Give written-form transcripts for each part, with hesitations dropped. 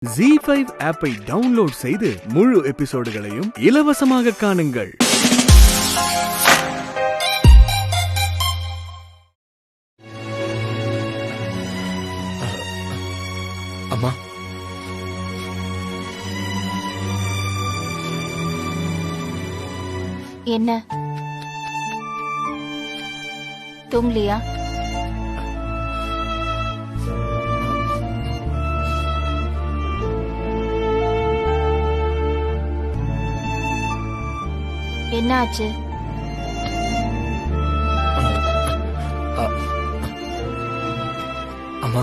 ZEE5 ஆப்பை download செய்து முழு எபிசோடுகளையும் இலவசமாக காணுங்கள். அம்மா, என்ன தூங்கலியா? என்ன ஆச்சு? அம்மா,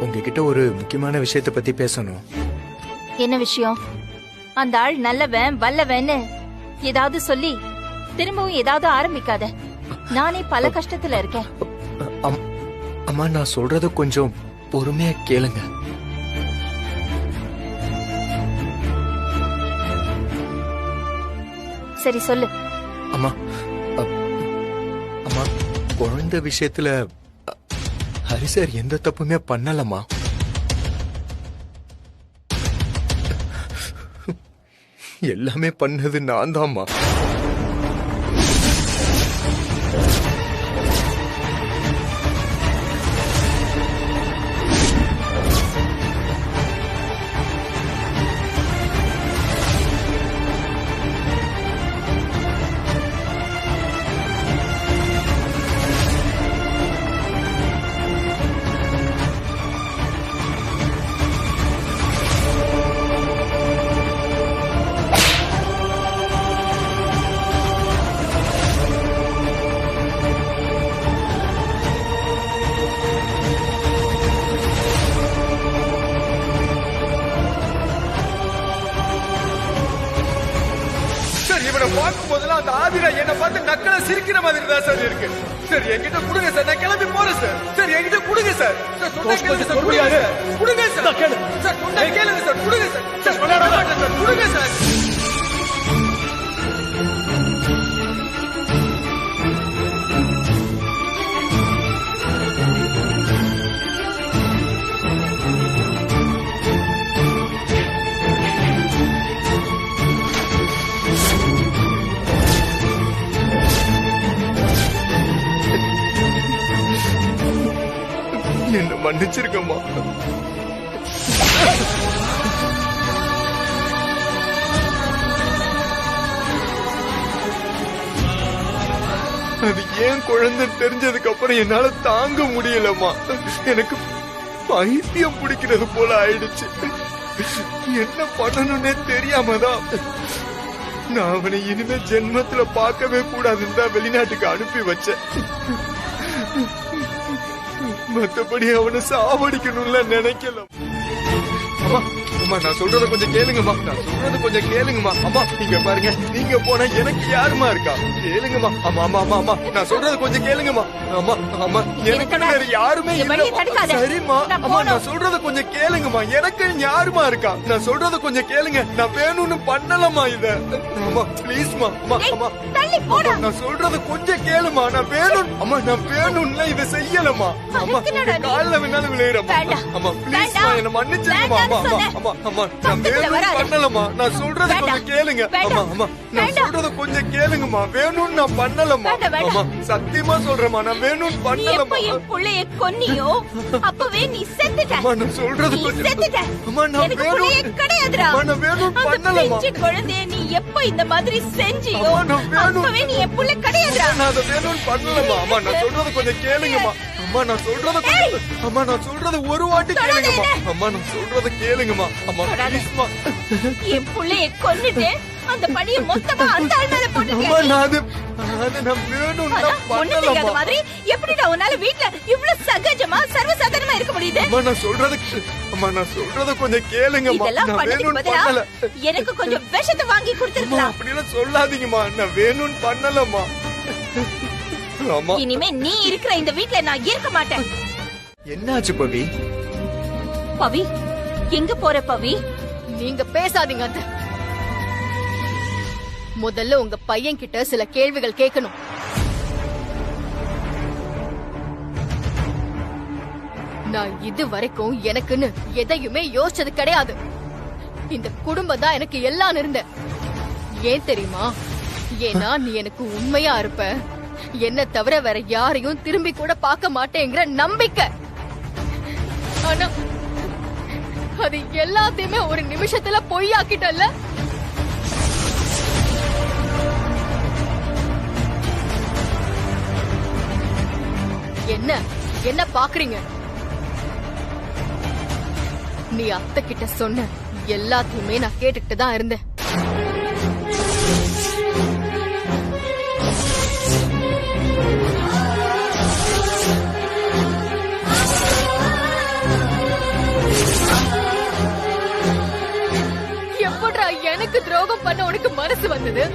உங்ககிட்ட ஒரு முக்கியமான விஷயத்தை பத்தி பேசணும். என்ன விஷயம்? அந்த ஆள் நல்லவன் வல்லவன்னு ஏதாவது சொல்லி திரும்பவும் ஏதாவது ஆரம்பிக்காத. நானே பல கஷ்டத்துல இருக்கேன். அம்மா, நான் சொல்றத கொஞ்சம் பொறுமையா கேளுங்க. சரி சொல்லு. அம்மா, அம்மா, குழந்தை விஷயத்துல ஹரி சார் எந்த தப்புமே பண்ணலம்மா. எல்லாமே பண்ணது நான் தான்மா. பார்க்கும் போதெல்லாம் அந்த ஆதிரா என்ன பார்த்து நக்கலா சிரிக்கிற மாதிரி தான் சார் இருக்கு. சார் என்கிட்ட கொடுங்க சார், நான் கிளம்பி போறேன் சார். சார் என்கிட்ட கொடுங்க சார். சார் சொன்னா கேளுங்க சார், கொடுங்க சார். கொடுங்க சார். சார் சொன்னா கேளுங்க சார், கொடுங்க சார். சார் விளையாட மாட்டேன் சார், கொடுங்க சார். என்ன மன்னிச்சிருக்கம்மா. அது ஏன் குழந்தை தெரிஞ்சதுக்கு அப்புறம் என்னால தாங்க முடியலம்மா. எனக்கு பைத்தியம் பிடிக்கிறது போல ஆயிடுச்சு. என்ன பண்ணணும்னே தெரியாமதான் நான் அவனை இனிமே ஜென்மத்துல பார்க்கவே கூடாதுன்னு தான் வெளிநாட்டுக்கு அனுப்பி வச்சேன். மத்தபடி அவனை சாவடிக்கணும்ல நினைக்கல. அம்மா, அம்மா, நான் சொல்றத கொஞ்சம் கேளுங்கம்மா. நான் சொல்றத கொஞ்சம் கேளுங்கம்மா. அம்மா, நீங்க பாருங்க, நீங்க போனா எனக்கு யாருமா இருக்கா? கேளுங்கம்மா. அம்மா, அம்மா, அம்மா, அம்மா, நான் சொல்றத கொஞ்சம் கேளுங்கம்மா. அம்மா, அம்மா, எனக்கு வேற யாருமே இல்ல. சரிம்மா, அம்மா, நான் சொல்றத கொஞ்சம் கேளுங்கம்மா. எனக்கு யாருமா இருக்கா? நான் சொல்றத கொஞ்சம் கேளுங்க. நான் வேணும்னு பண்ணலமா இத. அம்மா, ப்ளீஸ்மா. அம்மா, அம்மா, நான் சொல்றத கொஞ்சம் கேளுமா. நான் வேணும், அம்மா, நான் வேணும்ல இத செய்யலமா. அம்மா, கால்ல வேணாலும் விளையிறமா. அம்மா, ப்ளீஸ்மா, என்ன மன்னிச்சிருங்கம்மா. அம்மா, அம்மா, அம்மா, அம்மா, நான் வேணும் பண்ணலமா. நான் சொல்றத கொஞ்சம் கேளுங்க. அம்மா, அம்மா, நான் சொல்றத கொஞ்சம் கேளுங்கம்மா. வேணும்னு நான் பண்ணலமா. அம்மா, சத்தியமா சொல்றேம்மா, நான் வேணும்னு பண்ணலமா. என் புள்ளைய கொன்னியோ அப்பவே நீ செத்துட்ட. அம்மா, நான் சொல்றது கொஞ்சம் செத்துட்ட. அம்மா, நான் வேணும் கிடையாதுடா. அம்மா, நான் வேணும் பண்ணலமா. குழந்தைய நீ எப்ப இந்த மாதிரி செஞ்சியோ அப்பவே நீ என் புள்ள கிடையாதுடா. நான் அத வேணும்னு பண்ணலமா. அம்மா, நான் சொல்றத கொஞ்சம் கேளுங்கம்மா. அம்மா, நான் சொல்றத கொஞ்சம், அம்மா, நான் சொல்றத ஒரு வாட்டி கேளுங்கம்மா. அம்மா, நான் சொல்றத கேளுங்கம்மா. அம்மா, ப்ளீஸ்மா. என் புள்ளைய கொன்னுட்டு அந்த பழிய மொத்தமா அந்த ஆள் மேல போட்டுட்டியா? அம்மா, நான் நான் வேணும்னு பண்ணலமா. மாதிரி எப்படிடா உன்னால வீட்ல இவ்வளவு சகஜமா சர்வசாதாரணமா இருக்க முடியுது? அம்மா, நான் சொல்றது, அம்மா, நான் சொல்றத கொஞ்சம் கேளுங்கம்மா. இதெல்லாம் நான் வேணும்னு பண்ணல. பண்ணல. எனக்கு கொஞ்சம் விஷத்தை வாங்கி கொடுத்திருக்கலாம். அப்படி எல்லாம் சொல்லாதீங்கம்மா. நான் வேணும்னு பண்ணலமா. அம்மா, இனிமே நீ இருக்கிற இந்த வீட்ல நான் இருக்க மாட்டேன். என்னாச்சு பவி? பவி, எங்க போற பவி? நீங்க பேசாதீங்க. அந்த முதல்ல உங்க பையன் கிட்ட சில கேள்விகள் கேட்கணும். நான் இது வரைக்கும் எனக்குன்னு எதையுமே யோசிச்சது கிடையாது. இந்த குடும்பம் தான் எனக்கு எல்லாம் இருந்தேன். ஏன் தெரியுமா? ஏன்னா நீ எனக்கு உண்மையா இருப்ப, என்ன தவிர வேற யாரையும் திரும்பி கூட பார்க்க மாட்டேங்கிற நம்பிக்கை. ஆனா அது எல்லாத்தையுமே ஒரு நிமிஷத்துல பொய்யாக்கிட்டல்ல. என்ன என்ன பாக்குறீங்க? நீ அத்தை கிட்ட சொன்ன எல்லாத்தையுமே நான் கேட்டுக்கிட்டு தான் இருந்தேன். எப்படா எனக்கு துரோகம் பண்ண உனக்கு மனசு வந்தது?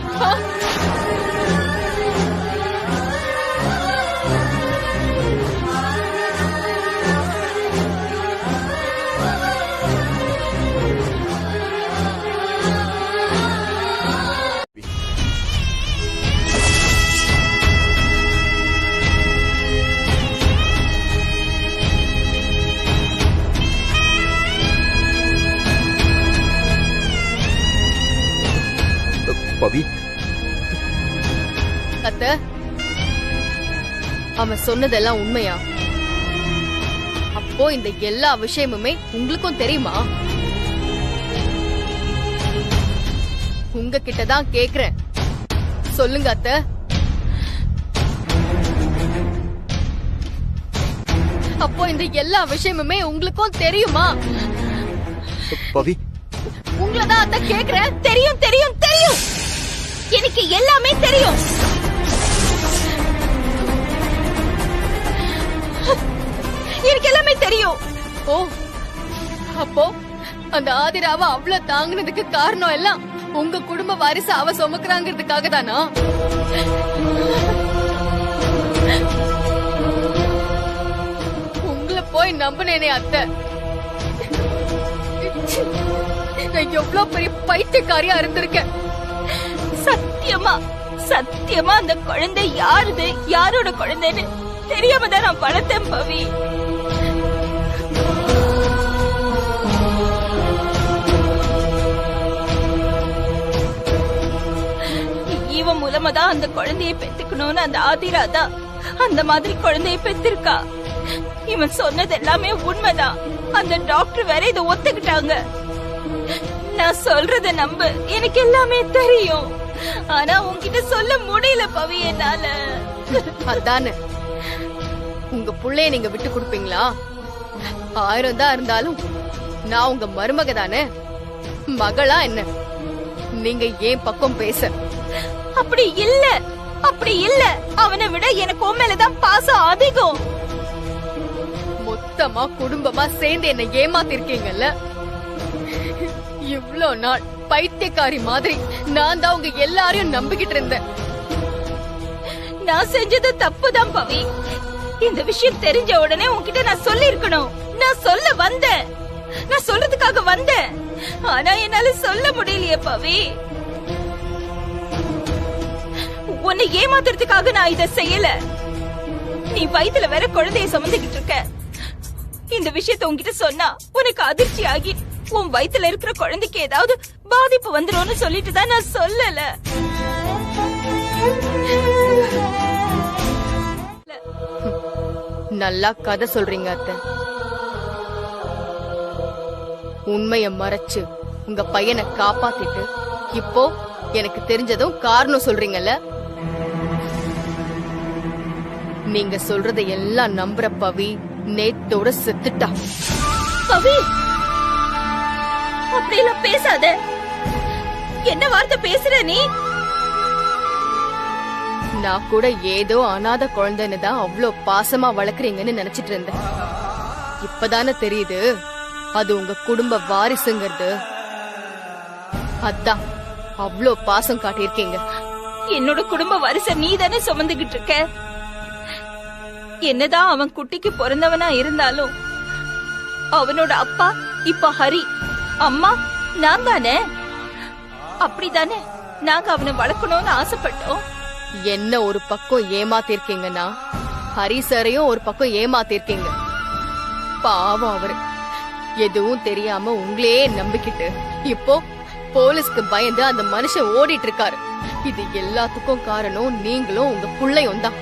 பவி, அத்தை, அவன் சொன்னதெல்லாம் உண்மையா? அப்போ இந்த எல்லா விஷயமுமே உங்களுக்கும் தெரியுமா? உங்ககிட்ட தான் கேக்குறேன், சொல்லுங்க அத்தை. அப்போ இந்த எல்லா விஷயமுமே உங்களுக்கும் தெரியுமா? பவி, உங்களதான் அத்தை கேக்குறேன். தெரியும் தெரியும் தெரியும், எனக்கு எல்லாமே தெரியும். எனக்கு எல்லாமே தெரியும். ஓ, அப்போ அந்த ஆதிராவ அவ்வளவு தாங்கினதுக்கு காரணம் எல்லாம் உங்க குடும்ப வாரிசு அவ சுமக்குறாங்கிறதுக்காக தானா? உங்களை போய் நம்பினேனே அத்தை. நான் எவ்வளவு பெரிய பைத்தியக்காரியா இருந்திருக்கேன். சத்தியமா சத்தியமா அந்த குழந்தை யாருது, யாரோட குழந்தைன்னு தெரியாம தான் நான் வளர்த்தேன் பவி. இவன் மூலமா தான் அந்த குழந்தைய பெத்துக்கணும்னு அந்த ஆதிராதா அந்த மாதிரி குழந்தைய பெத்திருக்கா. இவன் சொன்னது எல்லாமே உண்மைதான். அந்த டாக்டர் வேற இதை ஒத்துக்கிட்டாங்க. நான் சொல்றத நம்பு, எனக்கு எல்லாமே தெரியும். ஆனா உன்கிட்ட சொல்ல முடியல பவி என்னால. அதானே, உங்க புள்ளைய நீங்க விட்டு கொடுப்பீங்களா? 1000 தான் இருந்தாலும் நான் உங்க மருமக தானே, மகளா என்ன? நீங்க ஏன் பக்கம் பேச? அப்படி இல்ல, அப்படி இல்ல. அவனை விட எனக்கு உன் மேலதான் பாசம் அதிகம். மொத்தமா குடும்பமா சேர்ந்து என்ன ஏமாத்திருக்கீங்கல்ல. இவ்ளோ நாள் பைத்தியக்காரி மாதிரி நான் தான் உங்க எல்லாரையும் நம்பிக்கிட்டு இருந்தேன். நான் செஞ்சது தப்புதான் பவி. இந்த விஷயம் தெரிஞ்ச உடனே உன்கிட்ட நான் சொல்லி இருக்கணும். நான் சொல்ல வந்தேன், நான் சொல்றதுக்காக வந்தேன். ஆனா என்னால சொல்ல முடியலையே பவி. உன்னை ஏமாத்துறதுக்காக நான் இத செய்யல. நீ வயித்துல வேற குழந்தைய சுமந்துகிட்டு இருக்க. இந்த விஷயத்த உன்கிட்ட சொன்னா உனக்கு அதிர்ச்சி ஆகி உன் வயித்துல இருக்கிற குழந்தைக்கு ஏதாவது பாதிப்பு வந்துரும்னு சொல்லிட்டு தான் நான் சொல்லல. நல்லா கதை சொல்றீங்க அத்தை. உண்மைய மறைச்சு உங்க பையனை காப்பாத்திட்டு இப்போ எனக்கு தெரிஞ்சதும் காரணம் சொல்றீங்கல்ல. நீங்க சொல்றதை எல்லாம் நம்புற பவி நேத்தோட செத்துட்டா. பவி, அப்படியெல்லாம் பேசாத. என்ன வார்த்தை பேசுற நீ? நான் கூட ஏதோ அனாத குழந்தைன்னு தான் அவ்வளோ பாசமா வளர்க்குறீங்கன்னு நினைச்சிட்டு இருந்தேன். இப்பதானே தெரியுது அது உங்க குடும்ப வாரிசுங்கிறது. அதான் அவ்வளோ பாசம் காட்டியிருக்கீங்க. என்னோட குடும்ப வாரிசை நீ தானே சுமந்துகிட்டு இருக்க. என்னதான் அவன் குட்டிக்கு பிறந்தவனா இருந்தாலும் அவனோட அப்பா இப்ப ஹரி, அம்மா நான் தானே. அப்படிதானே நாங்க அவனை வளர்க்கணும்னு ஆசைப்பட்டோம். என்ன ஒரு பக்கம் ஏமாத்திருக்கீங்கன்னா ஹரி சாரையும் ஒரு பக்கம் ஏமாத்திருக்கீங்க. பாவம் அவரு எதுவும் தெரியாம உங்களையே நம்பிக்கிட்டு இப்போ போலீஸ்க்கு பயந்து அந்த மனுஷன் ஓடிட்டு இருக்காரு. இது எல்லாத்துக்கும் காரணம் நீங்களும் உங்க புள்ளையும் தான்.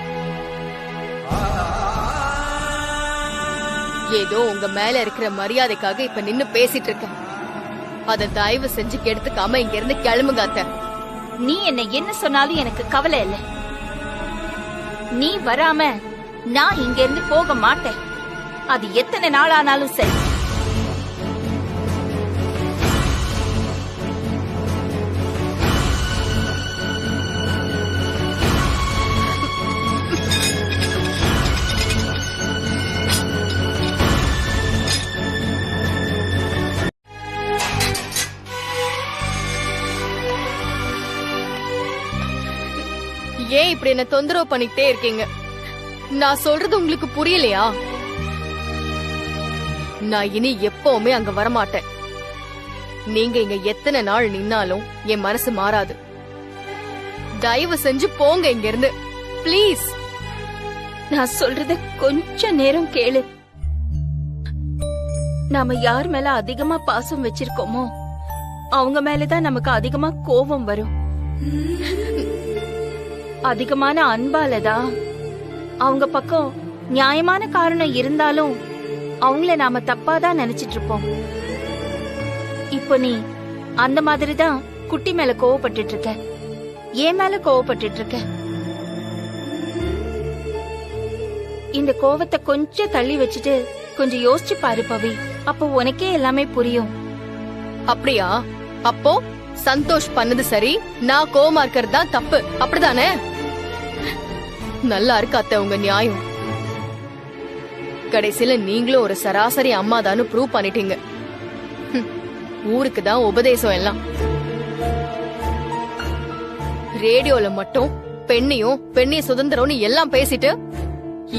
ஏதோ உங்க மேல இருக்கிற மரியாதைக்காக இப்ப நின்னு பேசிட்டு இருக்கேன். அத தயவு செஞ்சு கெடுத்துக்காம இங்க இருந்து கிளம்புங்க அத்தை. நீ என்ன சொன்னாலும் எனக்கு கவலை இல்ல. நீ வராம நான் இங்க இருந்து போக மாட்டேன். அது எத்தனை நாள் ஆனாலும் சரி. ஏன் இப்படி என்ன தொந்தரவு பண்ணிட்டே இருக்கீங்க? நான் சொல்றது உங்களுக்கு புரியலையா? நான் இனி எப்பவுமே அங்க வரமாட்டேன். நீங்க இங்க எத்தனை நாள் நின்னாலும் என் மனசு மாறாது. தயவு செஞ்சு போங்க இங்க இருந்து ப்ளீஸ். நான் சொல்றத கொஞ்ச நேரம் கேளு. நாம யார் மேல அதிகமா பாசம் வச்சிருக்கோமோ அவங்க மேலதான் நமக்கு அதிகமா கோபம் வரும். அதிகமான அன்பாலதான் அவங்க பக்கம் நியாயமான காரணம் இருந்தாலும் அவங்கள நாம தப்பாதான் நினைச்சிட்டு இருப்போம். இப்போ நீ அந்த மாதிரிதான் குட்டி மேல கோவப்பட்டு இருக்க, ஏன் மேல கோவப்பட்டு இருக்க. இந்த கோவத்தை கொஞ்சம் தள்ளி வச்சுட்டு கொஞ்சம் யோசிச்சு பாரு பவி. அப்போ உனக்கே எல்லாமே புரியும். அப்படியா? அப்போ சந்தோஷ் பண்ணது சரி, நான் கோவமா இருக்கிறது தான் தப்பு, அப்படிதானே? நல்லா இருக்கு அத்தை உங்க நியாயம். கடைசியில நீங்களும் ஒரு சராசரி அம்மா தானு ப்ரூவ் பண்ணிட்டீங்க. ஊருக்கு தான் உபதேசம் எல்லாம். ரேடியோல மட்டும் பெண்ணிய சுதந்திரம்னு எல்லாம் பேசிட்டு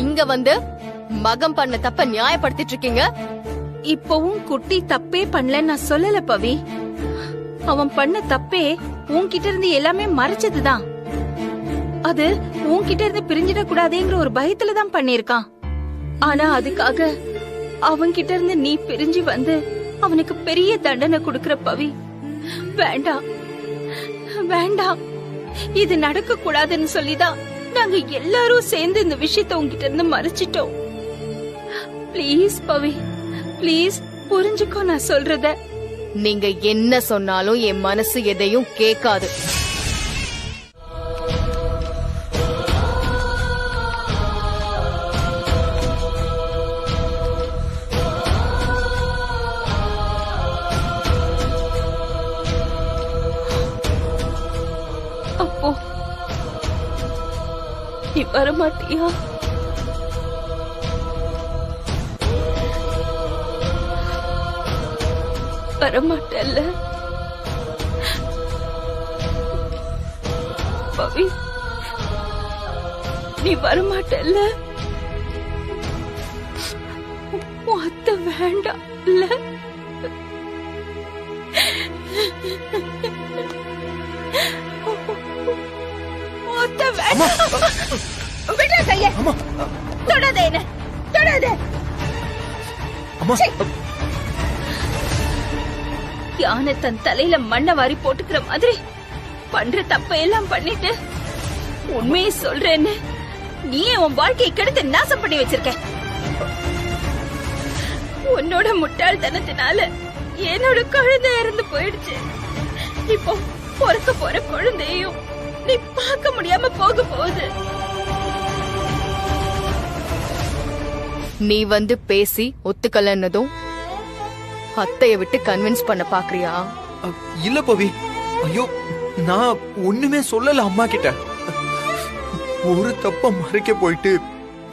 இங்க வந்து மகம் பண்ண தப்ப நியாயப்படுத்திட்டு இருக்கீங்க. இப்பவும் குட்டி தப்பே பண்ணல நான் சொல்லல பவி. அவன் பண்ண தப்பே உன்கிட்ட இருந்து எல்லாமே மறைச்சதுதான். அது உன்கிட்ட இருந்து பிரிஞ்சிட கூடாதுங்கிற ஒரு பயத்துலதான் பண்ணிருக்கான். ஆனா அதுக்காக அவன்கிட்ட இருந்து நீ பிரிஞ்சு வந்து அவனுக்கு பெரிய தண்டனை கொடுக்கற பவி. வேண்டாம் வேண்டாம், இது நடக்க கூடாதுன்னு சொல்லிதான் நாங்க எல்லாரும் சேர்ந்து இந்த விஷயத்த உன்கிட்ட இருந்து மறைச்சிட்டோம். ப்ளீஸ் பவி, ப்ளீஸ் புரிஞ்சுக்கோ நான் சொல்றத. நீங்க என்ன சொன்னாலும் என் மனசு எதையும் கேட்காது. அப்போ நீ வரமாட்டியா? வரமாட்டல்ல பவி? நீ வரமாட்டல்ல? அத்தை வேண்டாம் இல்ல? அத்தை வேண்டாம். விட கைய. தொடாதே என்ன, தொடாதே. யானை தன் தலையில மண்ணை வாரி போட்டுக்கிற மாதிரி பண்ற தப்ப எல்லாம் பண்ணிட்டு உண்மையை சொல்றேன்னு நீயே உன் வாழ்க்கையை கெடுத்து நாசம் பண்ணி வச்சிருக்க. உன்னோட முட்டாள்தனத்தினால என்னோட குழந்தை இறந்து போயிடுச்சு. இப்போ பொறுக்க போற குழந்தையும் நீ பார்க்க முடியாம போக போகுது. நீ வந்து பேசி ஒத்துக்கலன்னதும் அத்தைய விட்டு கன்வின்ஸ் பண்ண பாக்குறியா? இல்ல பவி, ஐயோ நான் ஒண்ணுமே சொல்லல அம்மா கிட்ட. ஒரு தப்ப மறைக்க போயிட்டு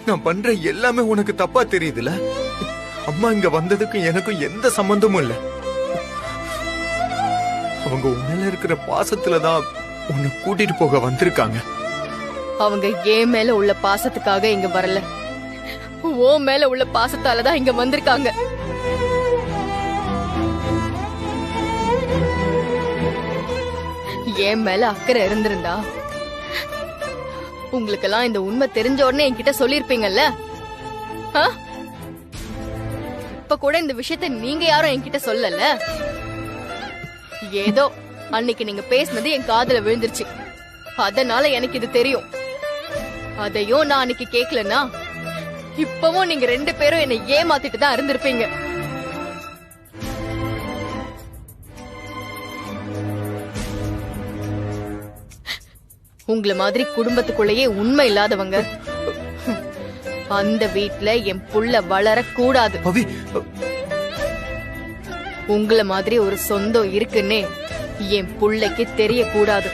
நான் பண்ற எல்லாமே உனக்கு தப்பா தெரியுதுல. அம்மா இங்க வந்ததுக்கு எனக்கும் எந்த சம்பந்தமும் இல்ல. அவங்க உண்மையில இருக்கிற பாசத்துலதான் உன்னை கூட்டிட்டு போக வந்திருக்காங்க. அவங்க ஏன் மேல உள்ள பாசத்துக்காக இங்க வரல, ஓ மேல உள்ள பாசத்தாலதான் இங்க வந்திருக்காங்க. என் மேல அக்கறை இருந்திருந்தா உங்களுக்கெல்லாம் இந்த உண்மை தெரிஞ்ச உடனே என்கிட்ட சொல்லிருப்பீங்கல்ல. அப்ப கூட இந்த விஷயத்த நீங்க யாரும் என்கிட்ட சொல்லல. ஏதோ அன்னைக்கு நீங்க பேசினது என் காதுல விழுந்துருச்சு, அதனால எனக்கு இது தெரியும். அதையும் நான் அன்னைக்கு கேக்கலன்னா இப்பவும் நீங்க 2 பேரும் என்னை ஏமாத்திட்டு தான் இருந்திருப்பீங்க. உங்கள மாதிரி குடும்பத்துக்குள்ளேயே உண்மை இல்லாதவங்க அந்த வீட்ல என் புள்ள வளரக்கூடாது. பவி, உங்கள மாதிரி ஒரு சொந்தம் இருக்குன்னே என் புள்ளைக்கு தெரியக்கூடாது.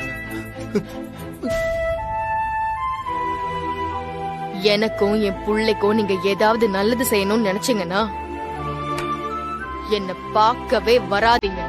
எனக்கும் என் புள்ளைக்கும் நீங்க ஏதாவது நல்லது செய்யணும்னு நினைச்சீங்கன்னா என்ன பார்க்கவே வராதீங்க.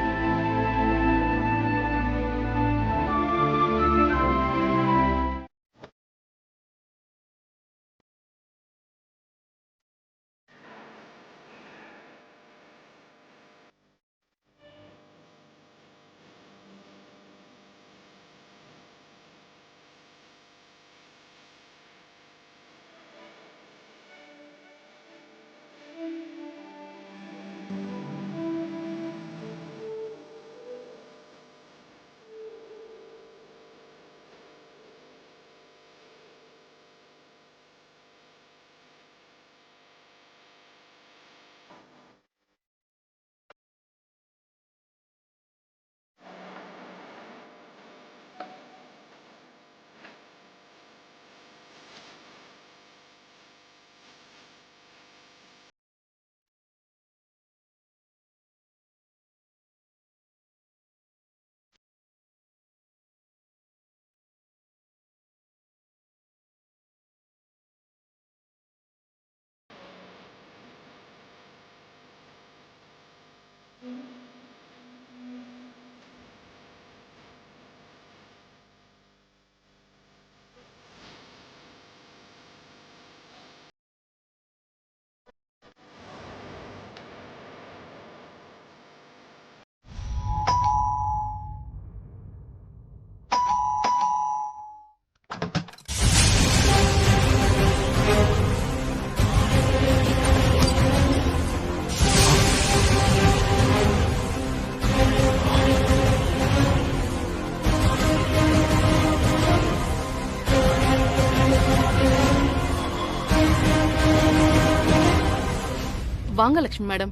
வாங்க லட்சுமி மேடம்,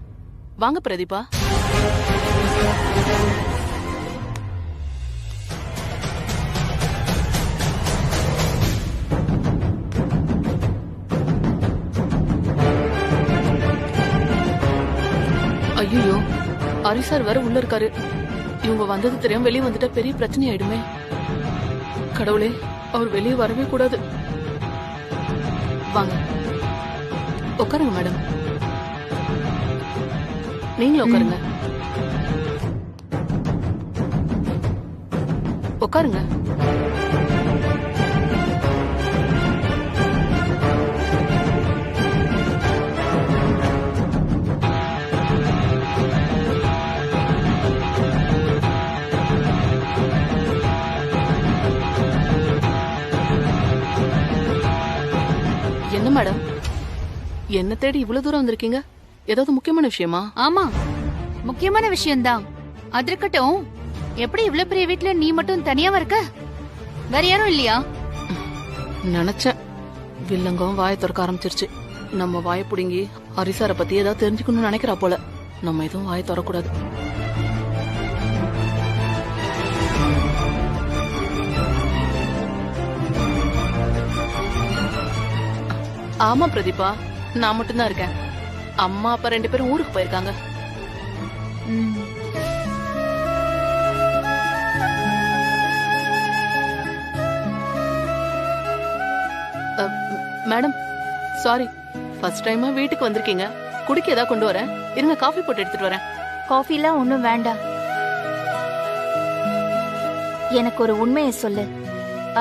வாங்க பிரதீபா. ஐயோ, ஹரி சார் வேற உள்ள இருக்காரு. இவங்க வந்தது தெரியாம வெளியே வந்துட்டா பெரிய பிரச்சனை ஆயிடுமே. கடவுளே, அவர் வெளியே வரவே கூடாது. வாங்க உட்காருங்க மேடம். நீங்களும் உட்காருங்க. உட்காருங்க. என்ன மேடம், என்ன தேடி இவ்வளவு தூரம் வந்திருக்கீங்க? ஏதாவது முக்கியமான விஷயமா? ஆமா, முக்கியமான விஷயம்தான். அது இருக்கட்டும், எப்படி இவ்வளவு பெரிய வீட்ல நீ மட்டும் தனியாவா இருக்க? வேற யாரும் இல்லையா? நினைச்சேன். வில்லங்கம் வாயை திறக்க ஆரம்பிச்சிருச்சு. நம்ம வாயை புடுங்கி ஹரிசார பத்தி ஏதாவது தெரிஞ்சுக்கணும்னு நினைக்கிறா போல. நம்ம எதுவும் வாயை திறக்கூடாது. ஆமா பிரதீபா, நான் மட்டும்தான் இருக்கேன். அம்மா அப்பா 2 பேரும் ஊருக்கு போயிருக்காங்க. மேடம் சாரி, ஃபர்ஸ்ட் டைமா வீட்டுக்கு வந்திருக்கீங்க. குடிக்க ஏதாவது கொண்டு வரேன், இருங்க காஃபி போட்டு எடுத்துட்டு வரேன். காஃபிலாம் ஒண்ணும் வேண்டாம். எனக்கு ஒரு உண்மையை சொல்லு,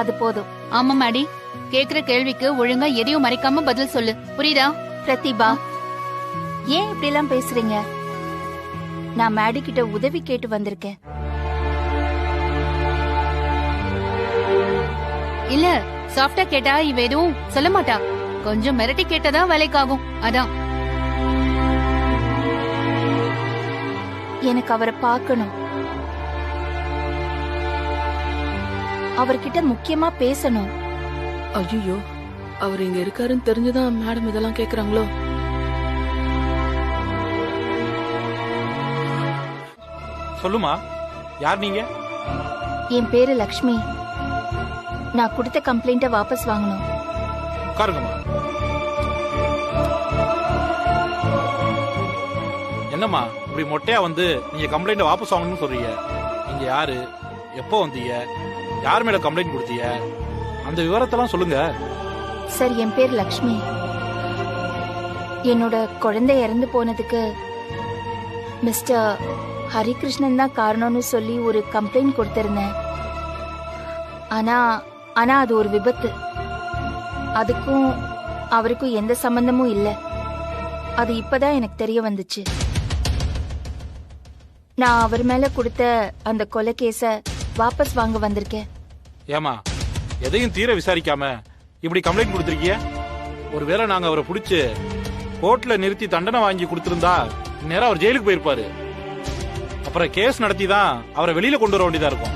அது போதும். ஆமா மாடி, கேக்குற கேள்விக்கு ஒழுங்கா எதையும் மறைக்காம பதில் சொல்லு, புரியுதா? பிரதிபா, ஏன் இப்படி எல்லாம் பேசுறீங்க? நான் மேடி கிட்ட உதவி கேட்டு வந்திருக்கேன். இல்ல, சாஃப்டா கேட்டா இவ எதுவும் சொல்ல மாட்டா. கொஞ்சம் மிரட்டி கேட்டதா வேலைக்காகும், அதான். எனக்கு அவரை பார்க்கணும். அவர்கிட்ட முக்கியமா பேசணும். ஐயோ, அவர் இங்க இருக்காருன்னு தெரிஞ்சுதான் மேடம் இதெல்லாம் கேக்குறாங்களோ? சொல்லுமா, யார் நீங்க? என் பேரு லக்ஷ்மி. நான் கொடுத்த கம்ப்ளைண்ட வாபஸ் வாங்கணும். உட்காருங்கம்மா. என்னம்மா இப்படி மொட்டையா வந்து நீங்க கம்ப்ளைண்ட் வாபஸ் வாங்கணும்னு சொல்றீங்க? நீங்க யாரு, எப்போ வந்தீங்க, யார் மேல கம்ப்ளைண்ட் கொடுத்தீங்க, அந்த விவரத்தெல்லாம் சொல்லுங்க. சார், என் பேர் லக்ஷ்மி. என்னோட குழந்தை இறந்து போனதுக்கு மிஸ்டர் ஹரிகிருஷ்ணன் தான் காரணம்னு சொல்லி ஒரு கம்ப்ளைண்ட் கொடுத்திருந்தேன். ஆனா அது ஒரு விபத்து. அதுக்கும் அவருக்கும் எந்த சம்பந்தமும் இல்ல. அது இப்பதான் எனக்கு தெரிய வந்துச்சு. நான் அவர் மேல கொடுத்த அந்த கொலை கேஸ வாபஸ் வாங்க வந்திருக்கேன். ஏமா, எதையும் தீர விசாரிக்காம இப்படி கம்ப்ளைண்ட் கொடுத்திருக்கீங்க? ஒருவேளை நாங்க அவரை பிடிச்சு கோர்ட்ல நிறுத்தி தண்டனை வாங்கி கொடுத்திருந்தா நேரம் அவர் ஜெயிலுக்கு போயிருப்பாரு. அப்புறம் கேஸ் நடத்தி தான் அவரை வெளியில கொண்டு வர வேண்டியதா இருக்கும்.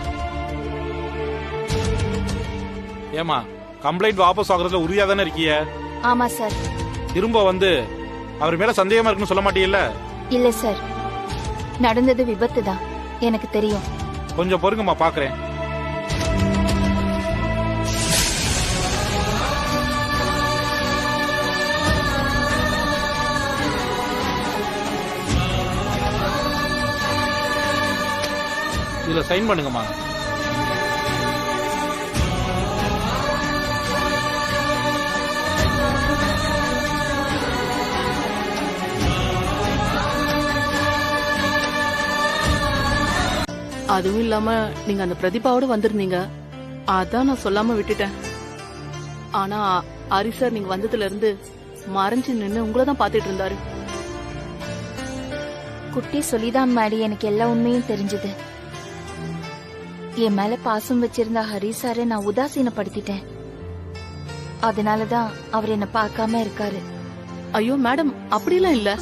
ஏமா, கம்ப்ளைண்ட் வாபஸ் வாங்குறதுல உறுதியா தானே இருக்கீங்க? ஆமா சார். திரும்ப வந்து அவர் மேல சந்தேகமா இருக்குன்னு சொல்ல மாட்டீங்கல்ல? இல்ல சார், நடந்தது விபத்து தான், எனக்கு தெரியும். கொஞ்சம் பொறுங்கம்மா, பாக்குறேன். இதுல சைன் பண்ணுங்கம்மா. அதுவும் இல்லாம நீங்க அந்த பிரதிபாவோட வந்திருந்தீங்க, அதான் நான் சொல்லாம விட்டுட்டேன். ஆனா ஹரி சார் நீங்க வந்ததுல இருந்து மறைஞ்சு நின்னு உங்களை தான் பாத்துட்டு இருந்தாரு. குட்டி சொல்லிதான் மாடி எனக்கு எல்லா உண்மையும் தெரிஞ்சது. என் மேல பாசம் வச்சிருந்த ஹரி சாரை நான் உதாசீனப்படுத்திட்டேன். அதனாலதான் அவர் என்ன பார்க்காம இருக்காரு. ஐயோ மேடம், அப்படிலாம் இல்ல.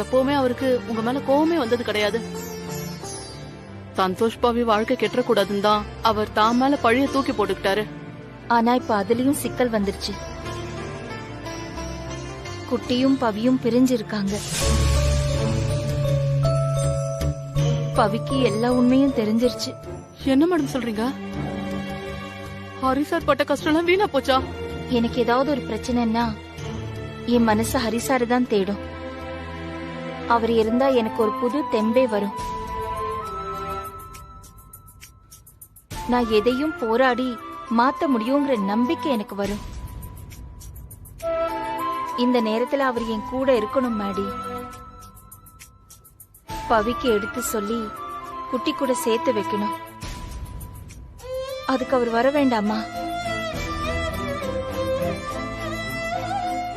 எப்பவுமே அவருக்கு உங்க மேல கோவமே வந்தது கிடையாது. சந்தோஷ் பாவி வாழ்க்கை கெட்ட கூடாதுன்னு தான் அவர் தான் மேல பழிய தூக்கி போட்டுக்கிட்டாரு. ஆனா இப்ப அதுலயும் சிக்கல் வந்துருச்சு. குட்டியும் பவியும் பிரிஞ்சிருக்காங்க. பவிக்கு எல்லா உண்மையும் தெரிஞ்சிருச்சு. என்ன மேடம் சொல்றீங்க? ஹரி சார் பட்ட கஷ்டம் எல்லாம் வீணா போச்சா? எனக்கு ஏதாவது ஒரு பிரச்சனைன்னா என் மனசு ஹரிசாரு தான் தேடும். அவர் இருந்தா எனக்கு ஒரு புது தெம்பே வரும். நான் எதையும் போராடி மாத்த முடியுங்கிற நம்பிக்கை எனக்கு வரும். இந்த நேரத்துல அவர் என் கூட இருக்கணும் மாடி. பவிக்கு எடுத்து சொல்லி குட்டி கூட சேர்த்து வைக்கணும். அதுக்கு அவர் வர வேண்டாமா?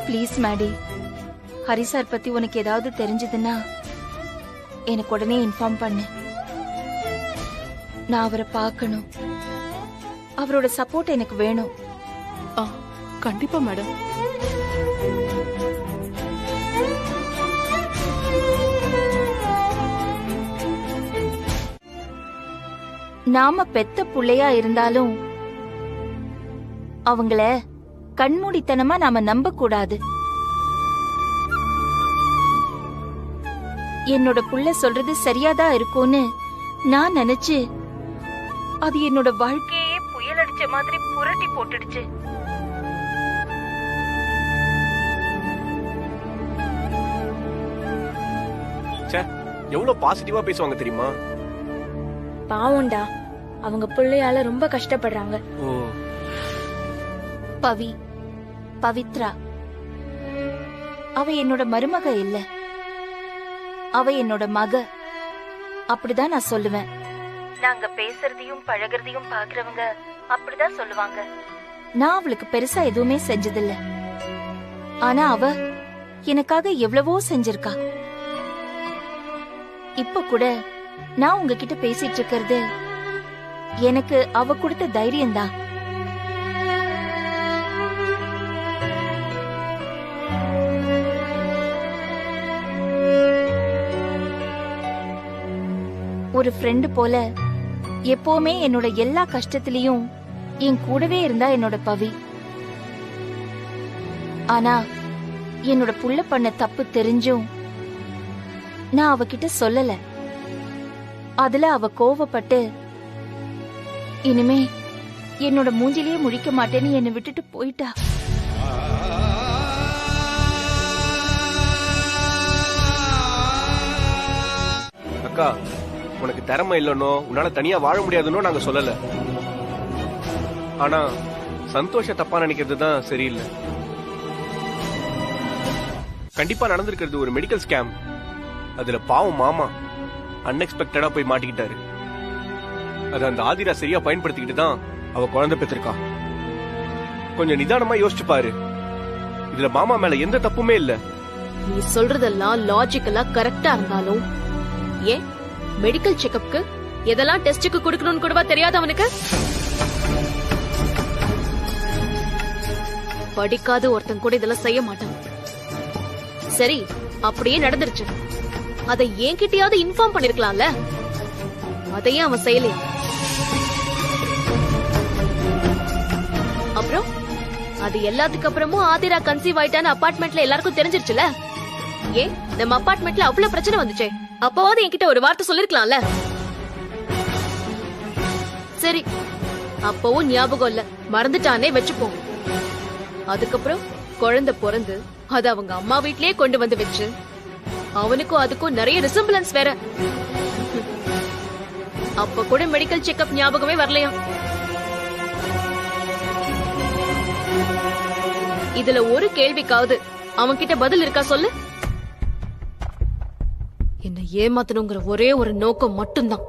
ப்ளீஸ் மாடி, ஹரிசார் பத்தி உனக்கு ஏதாவது தெரிஞ்சதுன்னா எனக்கு உடனே இன்ஃபார்ம் பண்ணு. நான் அவரை பார்க்கணும். அவரோட சப்போர்ட் எனக்கு வேணும். கண்டிப்பா மேடம். நாம பெத்த புள்ளையா இருந்தாலும் அவங்கள கண்மூடித்தனமா நாம நம்ப கூடாது. என்னோட புள்ள சொல்றது சரியாதான் இருக்கும்னு நான் நினைச்சு அது என்னோட வாழ்க்கையே புயல் அடிச்ச மாதிரி புரட்டி போட்டுடுச்சு. எவ்வளவு பாசிட்டிவா பேசுவாங்க தெரியுமா? பாவம்டா, அவங்க பிள்ளையால ரொம்ப கஷ்டப்படுறாங்க. பவி, பவித்ரா, அவ என்னோட மருமக இல்ல, அவ என்னோட மக. அப்படிதான் நான் சொல்லுவேன். நாங்க பேசுறதையும் பழகிறதையும் பாக்குறவங்க அப்படிதான் சொல்லுவாங்க. நான் அவளுக்கு பெருசா எதுவுமே செஞ்சதில்ல. ஆனா அவ எனக்காக எவ்வளவோ செஞ்சிருக்கா. இப்ப கூட நான் உங்ககிட்ட பேசிட்டு இருக்கிறது எனக்கு அவ கொடுத்த தைரியம்தான். ஒரு ஃப்ரெண்டு போல எப்பவுமே என்னோட எல்லா கஷ்டத்திலயும் என் கூடவே இருந்தா என்னோட பவி. ஆனா என்னோட புள்ள பண்ண தப்பு தெரிஞ்சும் நான் அவகிட்ட சொல்லல. அதுல அவ கோவப்பட்டு இனிமே என்னோட மூஞ்சிலேயே முழிக்க மாட்டேன்னு என்னை விட்டுட்டு போயிட்டா. அக்கா, உனக்கு திறமை இல்லனோ உன்னால தனியா வாழ முடியாதுன்னு நாங்க சொல்லல. ஆனா சந்தோஷ தப்பா நினைக்கிறது தான் சரியில்லை. கண்டிப்பா நடந்திருக்கிறது ஒரு மெடிக்கல் ஸ்கேம். அதுல பாவம் மாமா அன்எக்ஸ்பெக்டடா போய் மாட்டிக்கிட்டாரு. அது அந்த ஆதிரா சரியா பயன்படுத்திக்கிட்டு தான் அவ குழந்தை பெற்றிருக்கா. கொஞ்சம் நிதானமா யோசிச்சு பாரு. இதுல மாமா மேல எந்த தப்புமே இல்ல. நீ சொல்றதெல்லாம் லாஜிக்கலா கரெக்டா இருந்தாலும் ஏன் மெடிக்கல் செக்கப்க்கு எதெல்லாம் டெஸ்டுக்கு கொடுக்கணும்னு கூடவா தெரியாது அவனுக்கு? படிக்காத ஒருத்தன் கூட இதெல்லாம் செய்ய மாட்டான். சரி, அப்படியே நடந்துருச்சு. அதை என்கிட்டயாவது இன்ஃபார்ம் பண்ணிருக்கலாம்ல. அதையே அவன் செய்யலையே. அப்புறம் அது எல்லாத்துக்கு அப்புறமும் ஆதிரா கன்சீவ் ஆயிட்டான்னு அபார்ட்மெண்ட்ல எல்லாருக்கும் தெரிஞ்சிருச்சுல. ஏன் நம்ம அபார்ட்மெண்ட்ல அவ்வளவு பிரச்சனை வந்துச்சே, அப்பவாவது என்கிட்ட ஒரு வார்த்தை சொல்லிருக்கலாம்ல. சரி, அப்பவும் ஞாபகம் இல்ல, மறந்துட்டானே வச்சுப்போம். அதுக்கப்புறம் குழந்தை பிறந்து அது அவங்க அம்மா வீட்லயே கொண்டு வந்து வச்சு அவனுக்கும் அதுக்கும் நிறைய ரிசம்பிளன்ஸ் வேற. அப்ப கூட மெடிக்கல் செக்கப் ஞாபகமே வரலையா? இதுல ஒரு கேள்விக்காவது அவன் கிட்ட பதில் இருக்கா சொல்லு. என்ன ஏமாத்தணுங்கிற ஒரே ஒரு நோக்கம் மட்டும்தான்.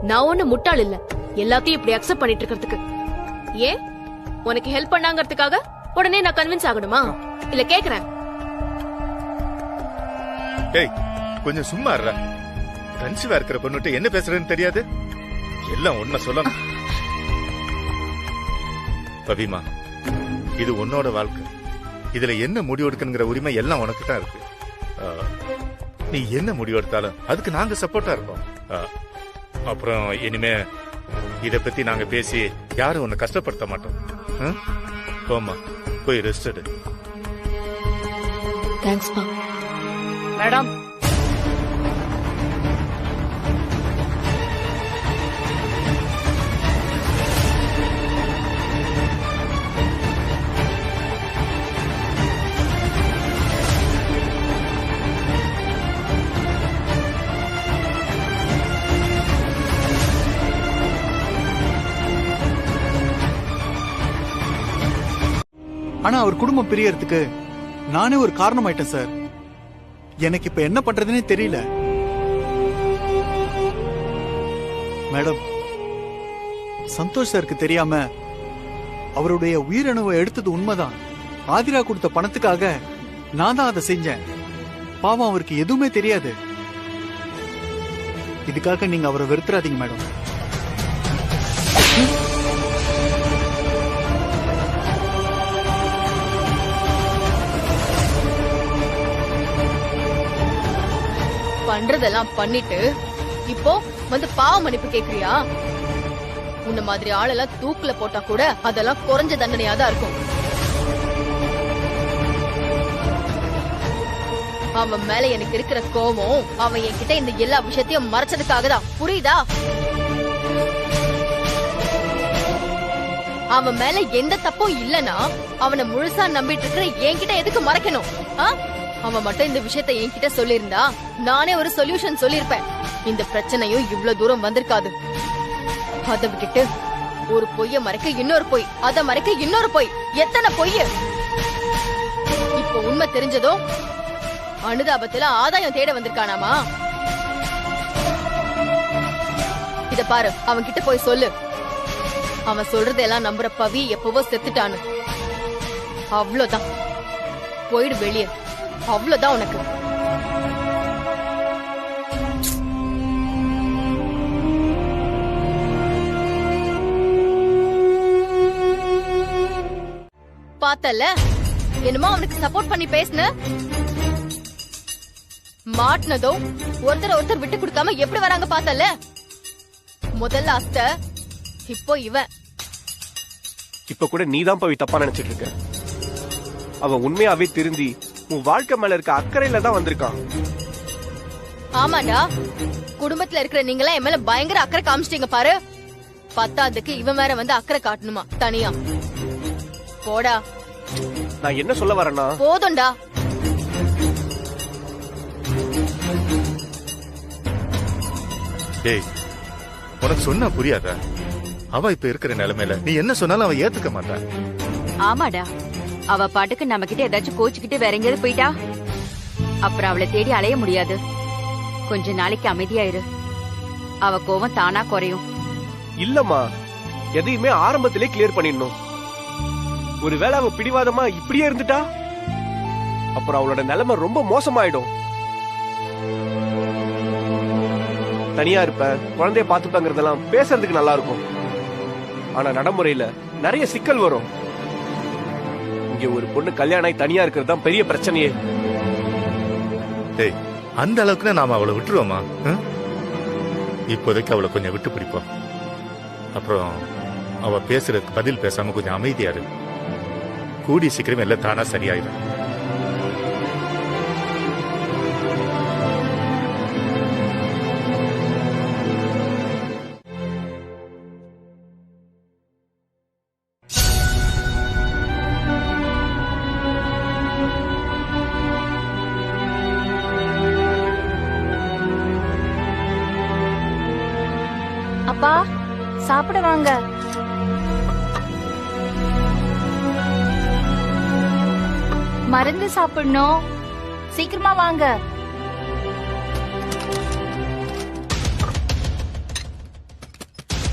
நான் ஒண்ணு முட்டாள் இல்ல எல்லாத்தையும் இப்படி அக்செப்ட் பண்ணிட்டு இருக்கிறதுக்கு. ஏன் உனக்கு ஹெல்ப் பண்ணாங்கிறதுக்காக உடனே நான் கன்வின்ஸ் ஆகணுமா? இல்ல கேக்குறேன். ஏய், கொஞ்சம் சும்மா இருடா. கன்சீவா இருக்கிற பொண்ணுட்டு என்ன பேசுறதுன்னு தெரியாது. எல்லாம் ஒன்ன சொல்லணும். பவிமா, இது உன்னோட வாழ்க்கை. இதுல என்ன முடிவு எடுக்கணுங்கிற உரிமை எல்லாம் உனக்கு தான் இருக்கு. நீ என்ன முடிவு எடுத்தாலும் அதுக்கு நாங்க சப்போர்ட்டா இருக்கோம். அப்புறம் இனிமே இத பத்தி நாங்க பேசி யாரும் உன்னை கஷ்டப்படுத்த மாட்டோம். போமா, போய் ரெஸ்ட் எடு. தேங்க்ஸ் பா. மேடம், ஆனா அவர் குடும்பம் பிரியறதுக்கு நானே ஒரு காரணம் ஆயிட்டேன் சார். எனக்கு இப்ப என்ன பண்றதுன்னே தெரியல. மேடம், சந்தோஷ் சாருக்கு தெரியாம அவருடைய உயிரணுவை எடுத்தது உண்மைதான். ஆதிரா கொடுத்த பணத்துக்காக நான் தான் அதை செஞ்சேன். பாவம், அவருக்கு எதுவுமே தெரியாது. இதுக்காக நீங்க அவரை வெறுத்துறாதீங்க மேடம். பண்றதெல்லாம் பண்ணிட்டு இப்போ வந்து பாவ மன்னிப்பு கேக்குறியா? உன்ன மாதிரி ஆளெல்லாம் தூக்குல போட்டா கூட அதெல்லாம் குறைஞ்ச தண்டனையா தான் இருக்கும். அவன் மேல எனக்கு இருக்கிற கோபம் அவன் என்கிட்ட இந்த எல்லா விஷயத்தையும் மறைச்சதுக்காக தான். புரியுதா? அவன் மேல எந்த தப்பும் இல்லனா அவனை முழுசா நம்பிட்டு இருக்கிற என்கிட்ட எதுக்கு மறைக்கணும்? அவன் மட்டும் இந்த விஷயத்தை என்கிட்ட சொல்லிருந்தா நானே ஒரு சொல்யூஷன் சொல்லிருப்பேன். இந்த பிரச்சனையும் இவ்வளவு தூரம் வந்திருக்காது. அதை விட்டுட்டு ஒரு பொய்ய மறைக்க இன்னொரு பொய், அதை மறைக்க இன்னொரு பொய், எத்தனை பொய்! இப்போ உண்மை தெரிஞ்சதோ அனுதாபத்துல ஆதாயம் தேட வந்திருக்கானாமா? இத பாரு, அவன் கிட்ட போய் சொல்லு, அவன் சொல்றதெல்லாம் நம்புற பவி எப்பவோ செத்துட்டான்னு. அவ்வளவுதான், போயிடு வெளியே. அவ்வளவுதான் உனக்கு. பார்த்தல, என்னமோ அவனுக்கு சப்போர்ட் பண்ணி பேசுன, மாட்டினதும் ஒருத்தர் ஒருத்தர் விட்டு கொடுக்காம எப்படி வராங்க பார்த்தல. முதல்ல அஸ்த, இப்போ இவன். இப்ப கூட நீதான் போய் தப்பா நினைச்சிட்டு இருக்க. அவன் உண்மையாவே திருந்தி உன் வாழ்க்கை மேல இருக்க அக்கறையில தான் வந்திருக்கான். ஆமாடா, குடும்பத்துல இருக்கிற நீங்களா என் மேல பயங்கர அக்கறை காமிச்சிட்டீங்க பாரு. பத்தாதுக்கு இவன் வேற வந்து அக்கறை காட்டணுமா தனியா? போடா. நான் என்ன சொல்ல வரேன்னா, போதும்டா. டேய், உனக்கு சொன்னா புரியாதா? அவ இப்ப இருக்கிற நிலைமையில நீ என்ன சொன்னாலும் அவ ஏத்துக்க மாட்டா. ஆமாடா, அவ பாட்டுக்கு நம்ம கிட்ட ஏதாச்சும் கோச்சுக்கிட்டு வேற எங்கேயாவது போயிட்டா அப்புறம் அவளை தேடி அலைய முடியாது. கொஞ்ச நாளைக்கு அமைதியாயிரு, அவ கோவம் தானா குறையும். இல்லம்மா, எதையுமே ஆரம்பத்திலே கிளியர் பண்ணிடணும். ஒருவேளை அவ பிடிவாதமா இப்படியே இருந்துட்டா அப்புறம் அவளோட நிலைமை ரொம்ப மோசமாயிடும். தனியா இருப்ப, குழந்தைய பாத்துப்பாங்கிறதெல்லாம் பேசுறதுக்கு நல்லா இருக்கும். ஆனா நடைமுறையில நிறைய சிக்கல் வரும். இங்க ஒரு பொண்ணு கல்யாணம் ஆகி தனியா இருக்கிறது தான் பெரிய பிரச்சனையே. டேய், அந்த அளவுக்கு நாம அவளை விட்டுருவோமா? இப்போதைக்கு அவளை கொஞ்சம் விட்டு பிடிப்போம். அப்புறம் அவ பேசுறதுக்கு பதில் பேசாம கொஞ்சம் அமைதியா இரு. கூடி சீக்கிரம் எல்லாம் தானா சரியாயிடும். அப்பா சாப்பிட வாங்க. மருந்து சாப்பிடணும், சீக்கிரமா வாங்க.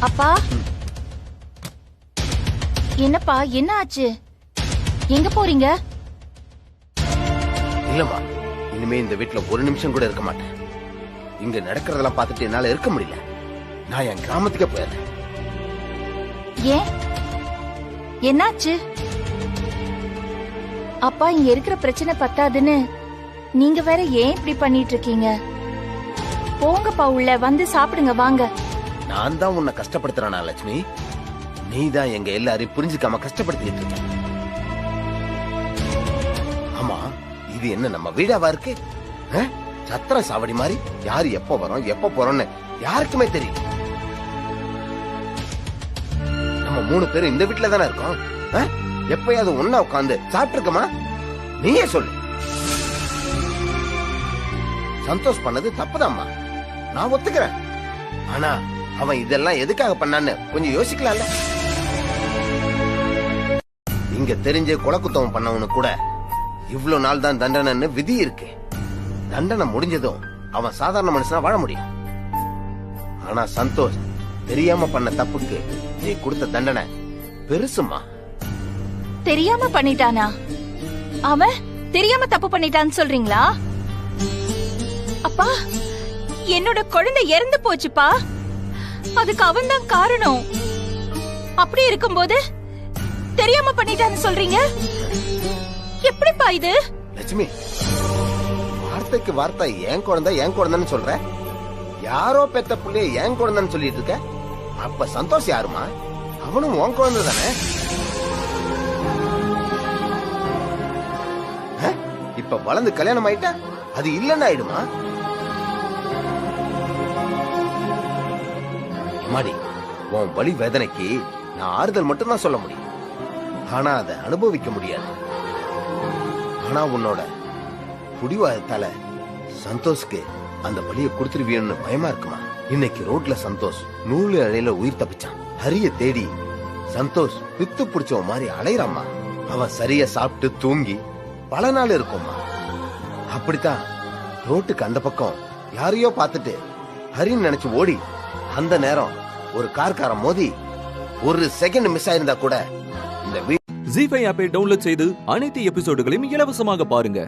அப்பா, என்னப்பா, என்ன ஆச்சு? எங்க போறீங்க? இல்லம்மா, இனிமே இந்த வீட்டுல ஒரு நிமிஷம் கூட இருக்க மாட்டேன். இங்க நடக்கிறதெல்லாம் பார்த்துட்டு என்னால இருக்க முடியல. நான் என் கிராமத்துக்கே போயிடுறேன். ஏன், என்னாச்சு? அப்பா, இங்க இருக்கிற பிரச்சனை பத்தாதுன்னு நீங்க வேற ஏன் இப்படி பண்ணிட்டு இருக்கீங்க? போங்கப்பா, உள்ள வந்து சாப்பிடுங்க, வாங்க. நான் தான் உன்னை கஷ்டப்படுத்துறானா லட்சுமி? நீ தான் எங்க எல்லாரையும் புரிஞ்சுக்காம கஷ்டப்படுத்திட்டு இருக்க. ஆமா, இது என்ன நம்ம வீடாவா இருக்கு? சத்திர சாவடி மாதிரி யாரு எப்ப வரோம் எப்ப போறோம்னு யாருக்குமே தெரியும். நம்ம 3 பேரும் இந்த வீட்டுல தானே இருக்கோம். எப்பயாவது ஒன்னா உட்காந்து சாப்பிட்டு இருக்கமா? நீயே சொல்லு. சந்தோஷ் பண்ணது தப்புதாம்மா, நான் ஒத்துக்கிறேன். ஆனா அவன் இதெல்லாம் எதுக்காக பண்ணான்னு கொஞ்சம் யோசிக்கலாம்ல. இங்க தெரிஞ்ச கொலைக்குத்தவம் பண்ணவனு கூட இவ்வளவு நாள் தான் தண்டனைன்னு விதி இருக்கு. தண்டனை முடிஞ்சதும் அவன் சாதாரண மனுஷனா வாழ முடியும். ஆனா சந்தோஷ் தெரியாம பண்ண தப்புக்கு நீ கொடுத்த தண்டனை பெருசுமா. தெரியாம பண்ணிட்டானா? அவன் தெரியாம தப்பு பண்ணிட்டான்னு சொல்றீங்களா? அப்பா, என்னோட குழந்தை இறந்து போச்சுப்பா. அதுக்கு அவன் தான் காரணம். அப்படி இருக்கும்போது தெரியாம பண்ணிட்டான்னு சொல்றீங்க? எப்படிப்பா இது? லட்சுமி, வார்த்தைக்கு வார்த்தை என் குழந்தைன்னு சொல்ற. யாரோ பெத்த புள்ளைய என் குழந்தைன்னு சொல்லிட்டு இருக்க. அப்ப சந்தோஷ் யாருமா? அவனும் உன் குழந்தை தானே. இப்ப வளர்ந்து கல்யாணம் ஆயிட்டா அது இல்லன்னு ஆயிடுமா? மாடி, உன் வலி வேதனைக்கு நான் ஆறுதல் மட்டும் தான் சொல்ல முடியும். ஆனா அதை அனுபவிக்க முடியாது. ஆனா உன்னோட புடிவாதத்தால சந்தோஷ்க்கு அந்த வலியை கொடுத்துருவியன்னு பயமா இருக்குமா? இன்னைக்கு ரோட்ல சந்தோஷ் நூலு அழையில உயிர் தப்பிச்சான். ஹரிய தேடி சந்தோஷ் வித்து புடிச்சவன் மாதிரி அலையறாமா. அவன் சரியா சாப்பிட்டு தூங்கி பல நாள் இருக்குமா. அப்படித்தான் ரோட்டுக்கு அந்த பக்கம் யாரையோ பார்த்துட்டு ஹரின்னு நினைச்சு ஓடி, அந்த நேரம் ஒரு கார்காரன் மோதி ஒரு செகண்ட் மிஸ் ஆயிருந்தா கூட இந்த ஜீ5 ஆப்பை டவுன்லோட் செய்து அனைத்து எபிசோடுகளையும் இலவசமாக பாருங்க.